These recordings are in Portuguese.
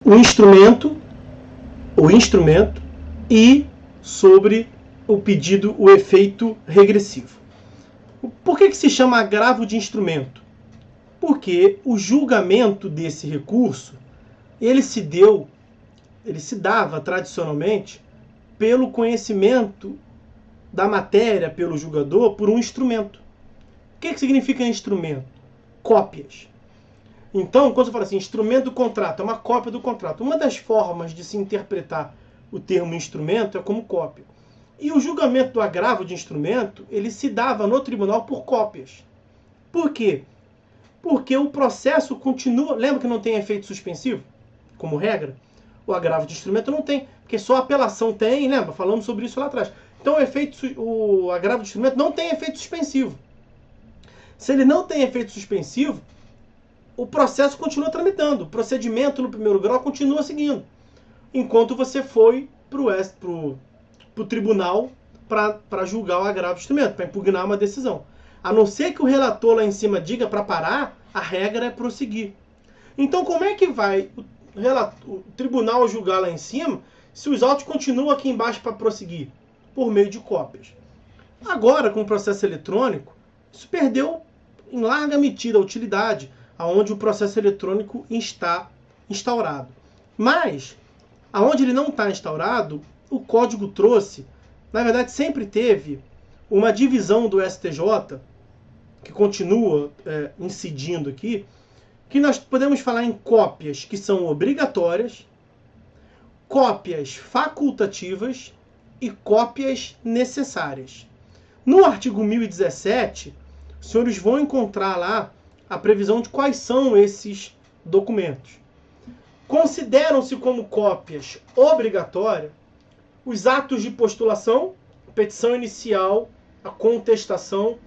o instrumento e sobre o pedido, o efeito regressivo. Por que se chama agravo de instrumento? Porque o julgamento desse recurso, ele se dava tradicionalmente pelo conhecimento da matéria pelo julgador por um instrumento. O que significa instrumento? Cópias. Então, quando você fala assim, instrumento do contrato, é uma cópia do contrato. Uma das formas de se interpretar o termo instrumento é como cópia. E o julgamento do agravo de instrumento, ele se dava no tribunal por cópias. Por quê? Porque o processo continua... Lembra que não tem efeito suspensivo, como regra? O agravo de instrumento não tem, porque só a apelação tem, lembra? Falamos sobre isso lá atrás. Então o agravo de instrumento não tem efeito suspensivo. Se ele não tem efeito suspensivo, o processo continua tramitando. O procedimento no primeiro grau continua seguindo. Enquanto você foi para o tribunal para julgar o agravo de instrumento, para impugnar uma decisão. A não ser que o relator lá em cima diga para parar, a regra é prosseguir. Então como é que vai o tribunal julgar lá em cima se os autos continuam aqui embaixo para prosseguir? Por meio de cópias. Agora, com o processo eletrônico, isso perdeu em larga medida a utilidade, aonde o processo eletrônico está instaurado. Mas, aonde ele não está instaurado, o código trouxe, na verdade sempre teve, uma divisão do STJ, que continua incidindo aqui, que nós podemos falar em cópias que são obrigatórias, cópias facultativas e cópias necessárias. No artigo 1017, os senhores vão encontrar lá a previsão de quais são esses documentos. Consideram-se como cópias obrigatórias os atos de postulação, a petição inicial, a contestação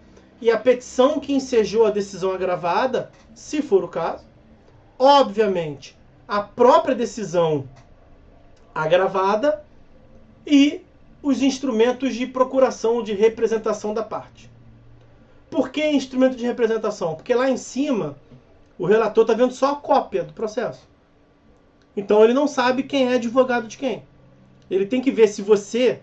e a petição que ensejou a decisão agravada, se for o caso. Obviamente, a própria decisão agravada e os instrumentos de procuração, de representação da parte. Por que instrumento de representação? Porque lá em cima, o relator está vendo só a cópia do processo. Então ele não sabe quem é advogado de quem. Ele tem que ver se você,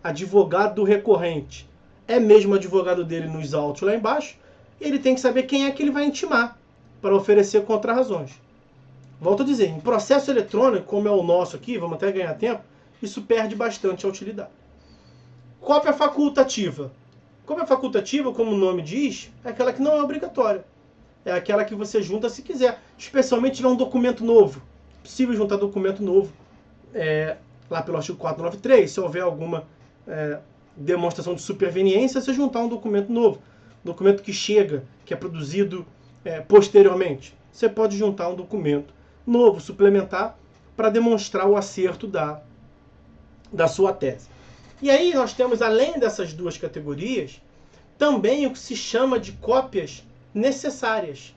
advogado do recorrente, é mesmo advogado dele nos autos lá embaixo, e ele tem que saber quem é que ele vai intimar para oferecer contrarrazões. Volto a dizer, em processo eletrônico, como é o nosso aqui, vamos até ganhar tempo, isso perde bastante a utilidade. Cópia facultativa. Cópia facultativa, como o nome diz, é aquela que não é obrigatória. É aquela que você junta se quiser. Especialmente se tiver um documento novo. É possível juntar documento novo lá pelo artigo 493. Se houver alguma demonstração de superveniência, você juntar um documento novo. Documento que chega, que é produzido posteriormente. Você pode juntar um documento novo, suplementar, para demonstrar o acerto da sua tese. E aí nós temos, além dessas duas categorias, também o que se chama de cópias necessárias,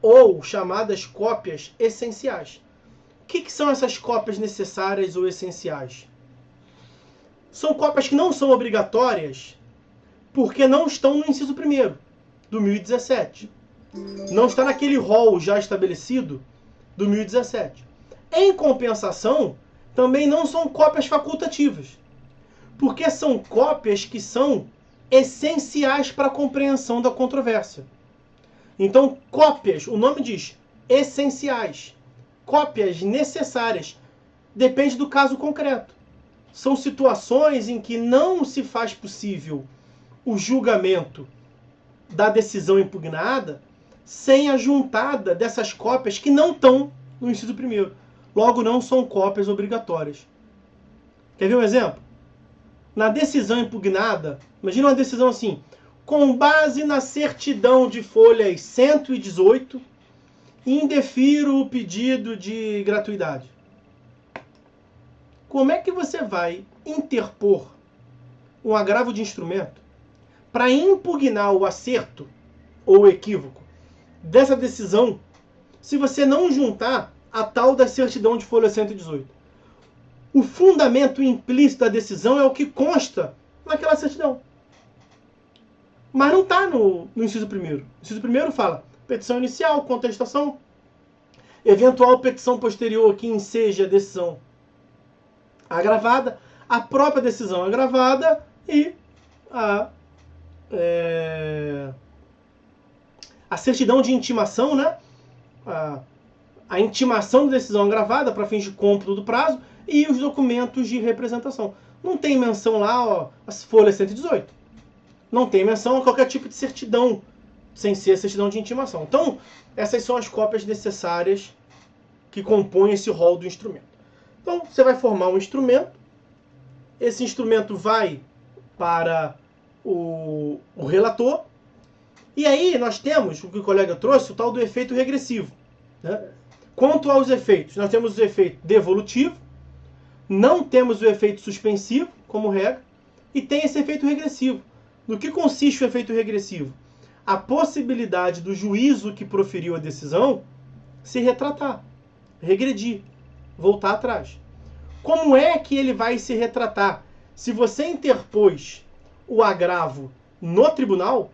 ou chamadas cópias essenciais. O que são essas cópias necessárias ou essenciais? São cópias que não são obrigatórias, porque não estão no inciso 1º, do 1017. Não está naquele rol já estabelecido do 1017. Em compensação, também não são cópias facultativas, porque são cópias que são essenciais para a compreensão da controvérsia. Então, cópias, o nome diz essenciais, cópias necessárias, depende do caso concreto. São situações em que não se faz possível o julgamento da decisão impugnada sem a juntada dessas cópias que não estão no inciso 1º. Logo, não são cópias obrigatórias. Quer ver um exemplo? Na decisão impugnada, imagina uma decisão assim: com base na certidão de folhas 118, indefiro o pedido de gratuidade. Como é que você vai interpor um agravo de instrumento para impugnar o acerto ou o equívoco dessa decisão se você não juntar a tal da certidão de folha 118? O fundamento implícito da decisão é o que consta naquela certidão. Mas não está no inciso 1º. O inciso 1º fala petição inicial, contestação. eventual petição posterior que enseje a decisão agravada, a própria decisão agravada e a certidão de intimação, né? A intimação da decisão agravada para fins de cômputo do prazo e os documentos de representação. Não tem menção lá, ó, as folhas 118. Não tem menção a qualquer tipo de certidão, sem ser a certidão de intimação. Então, essas são as cópias necessárias que compõem esse rol do instrumento. Então, você vai formar um instrumento. Esse instrumento vai para o relator. E aí nós temos, o que o colega trouxe, o tal do efeito regressivo, né? Quanto aos efeitos, nós temos o efeito devolutivo, não temos o efeito suspensivo, como regra, e tem esse efeito regressivo. No que consiste o efeito regressivo? A possibilidade do juízo que proferiu a decisão se retratar, regredir, voltar atrás. Como é que ele vai se retratar? Se você interpôs o agravo no tribunal,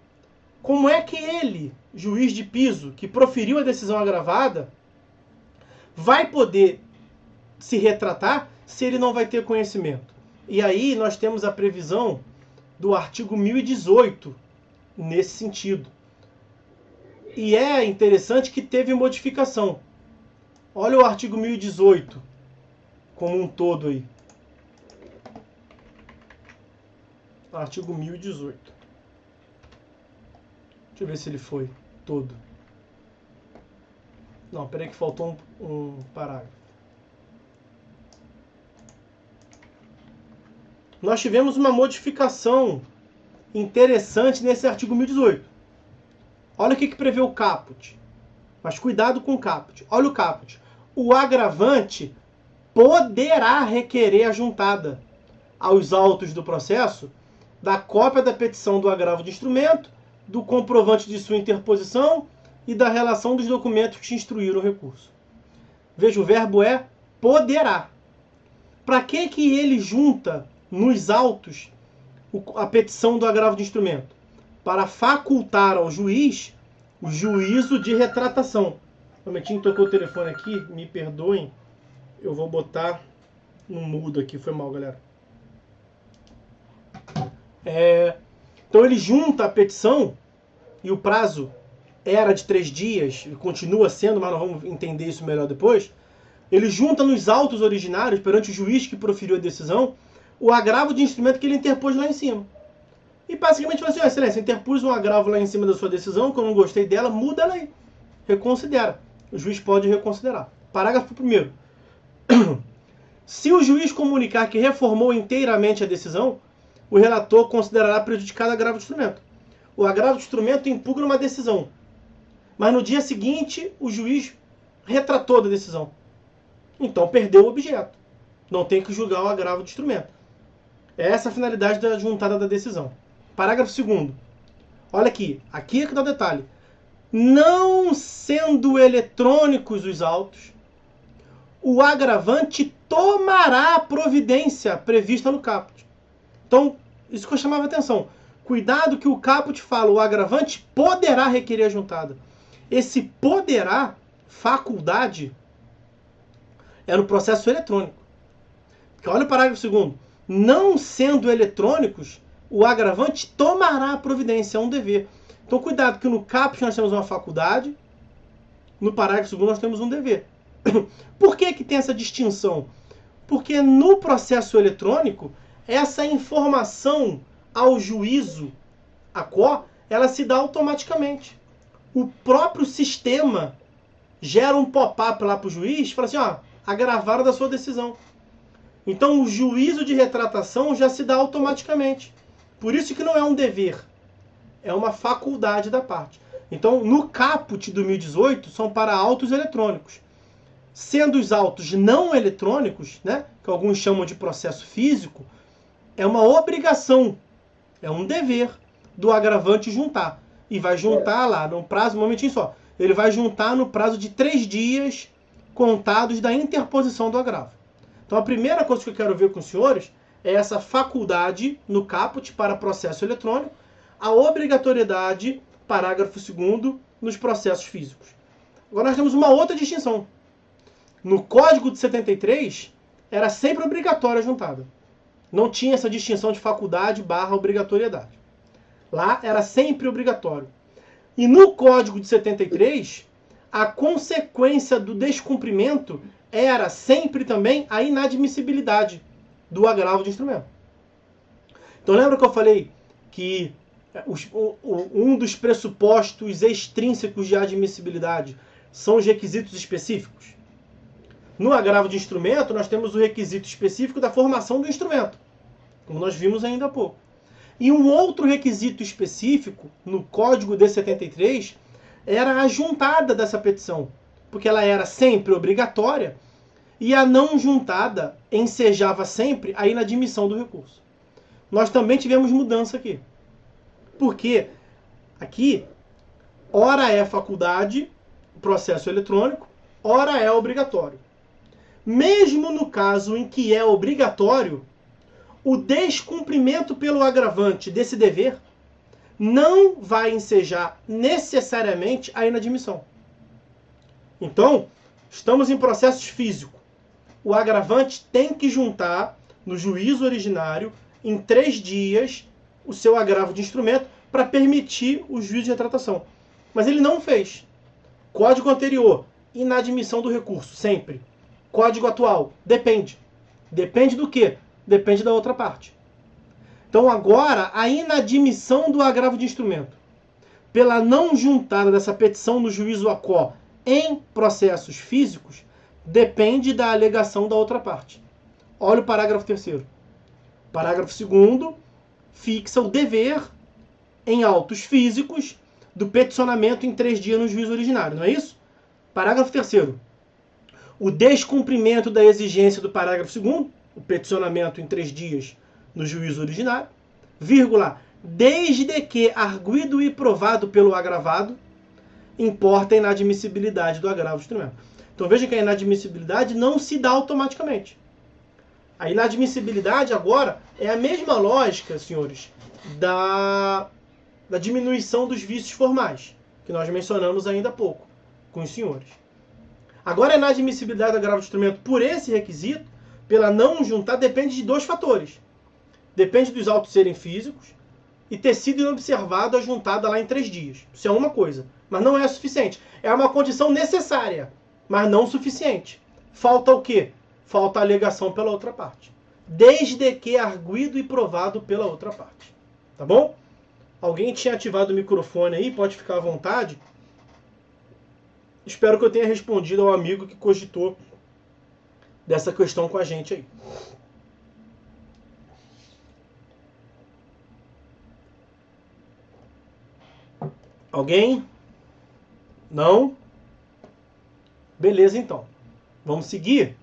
como é que ele, juiz de piso, que proferiu a decisão agravada, vai poder se retratar se ele não vai ter conhecimento? E aí nós temos a previsão do artigo 1018 nesse sentido. E é interessante que teve modificação. Olha o artigo 1018 como um todo aí. Artigo 1018. Deixa eu ver se ele foi todo. Não, peraí que faltou um parágrafo. Nós tivemos uma modificação interessante nesse artigo 1018. Olha o que prevê o caput. Mas cuidado com o caput. Olha o caput. O agravante poderá requerer a juntada aos autos do processo da cópia da petição do agravo de instrumento, do comprovante de sua interposição e da relação dos documentos que instruíram o recurso. Veja, o verbo é poderá. Para que ele junta nos autos a petição do agravo de instrumento? Para facultar ao juiz o juízo de retratação. Um momentinho, tocou o telefone aqui, me perdoem. Eu vou botar no mudo aqui, foi mal, galera. Então ele junta a petição, e o prazo era de 3 dias, e continua sendo, mas nós vamos entender isso melhor depois. Ele junta nos autos originários, perante o juiz que proferiu a decisão, o agravo de instrumento que ele interpôs lá em cima. E basicamente fala assim: excelência, interpus um agravo lá em cima da sua decisão, que eu não gostei dela, muda ela aí. Reconsidera. O juiz pode reconsiderar. Parágrafo 1º. Se o juiz comunicar que reformou inteiramente a decisão, o relator considerará prejudicado o agravo de instrumento. O agravo de instrumento impugna uma decisão, mas no dia seguinte o juiz retratou da decisão. Então perdeu o objeto. Não tem que julgar o agravo de instrumento. É essa a finalidade da juntada da decisão. Parágrafo 2º. Olha aqui. Aqui é que dá o detalhe. Não sendo eletrônicos os autos, o agravante tomará a providência prevista no caput. Então, isso que eu chamava a atenção. Cuidado que o caput fala, o agravante poderá requerer a juntada. Esse poderá, faculdade, é no processo eletrônico. Porque olha o parágrafo 2º. Não sendo eletrônicos, o agravante tomará a providência, é um dever. Então, cuidado que no caput nós temos uma faculdade, no parágrafo 2º nós temos um dever. Por que tem essa distinção? Porque no processo eletrônico, essa informação ao juízo, a quo, ela se dá automaticamente. O próprio sistema gera um pop-up lá para o juiz, fala assim, ó, agravaram da sua decisão. Então o juízo de retratação já se dá automaticamente. Por isso que não é um dever, é uma faculdade da parte. Então no caput do 1018 são para autos eletrônicos. Sendo os autos não eletrônicos, né, que alguns chamam de processo físico, é uma obrigação, é um dever do agravante juntar. E vai juntar lá, num prazo, um momentinho só, ele vai juntar no prazo de 3 dias contados da interposição do agravo. Então a primeira coisa que eu quero ver com os senhores é essa faculdade no caput para processo eletrônico, a obrigatoriedade, parágrafo 2º, nos processos físicos. Agora nós temos uma outra distinção. No Código de 73, era sempre obrigatória a juntada. Não tinha essa distinção de faculdade / obrigatoriedade. Lá era sempre obrigatório. E no Código de 73, a consequência do descumprimento era sempre também a inadmissibilidade do agravo de instrumento. Então lembra que eu falei que um dos pressupostos extrínsecos de admissibilidade são os requisitos específicos? No agravo de instrumento, nós temos o requisito específico da formação do instrumento, como nós vimos ainda há pouco. E um outro requisito específico, no Código de 73, era a juntada dessa petição, porque ela era sempre obrigatória e a não juntada ensejava sempre a inadmissão do recurso. Nós também tivemos mudança aqui, porque aqui, ora é faculdade, processo eletrônico, ora é obrigatório. Mesmo no caso em que é obrigatório, o descumprimento pelo agravante desse dever não vai ensejar necessariamente a inadmissão. Então, estamos em processos físicos. O agravante tem que juntar no juízo originário, em 3 dias, o seu agravo de instrumento para permitir o juízo de retratação. Mas ele não fez. Código anterior, inadmissão do recurso, sempre. Código atual, depende. Depende do quê? Depende da outra parte. Então agora, a inadmissão do agravo de instrumento, pela não juntada dessa petição no juízo ACO em processos físicos, depende da alegação da outra parte. Olha o parágrafo 3º. Parágrafo 2º fixa o dever em autos físicos do peticionamento em 3 dias no juízo originário, não é isso? Parágrafo 3º. O descumprimento da exigência do parágrafo 2º, o peticionamento em 3 dias no juízo originário, vírgula, desde que arguido e provado pelo agravado, importa a inadmissibilidade do agravo de instrumento. Então veja que a inadmissibilidade não se dá automaticamente. A inadmissibilidade agora é a mesma lógica, senhores, da diminuição dos vícios formais, que nós mencionamos ainda há pouco com os senhores. Agora a inadmissibilidade do agravo de instrumento por esse requisito, pela não juntar, depende de 2 fatores. Depende dos autos serem físicos e ter sido inobservado a juntada lá em 3 dias. Isso é uma coisa, mas não é suficiente. É uma condição necessária, mas não suficiente. Falta o quê? Falta a alegação pela outra parte. Desde que arguido e provado pela outra parte. Tá bom? Alguém tinha ativado o microfone aí, pode ficar à vontade. Espero que eu tenha respondido ao amigo que cogitou dessa questão com a gente aí. Alguém? Não? Beleza, então. Vamos seguir?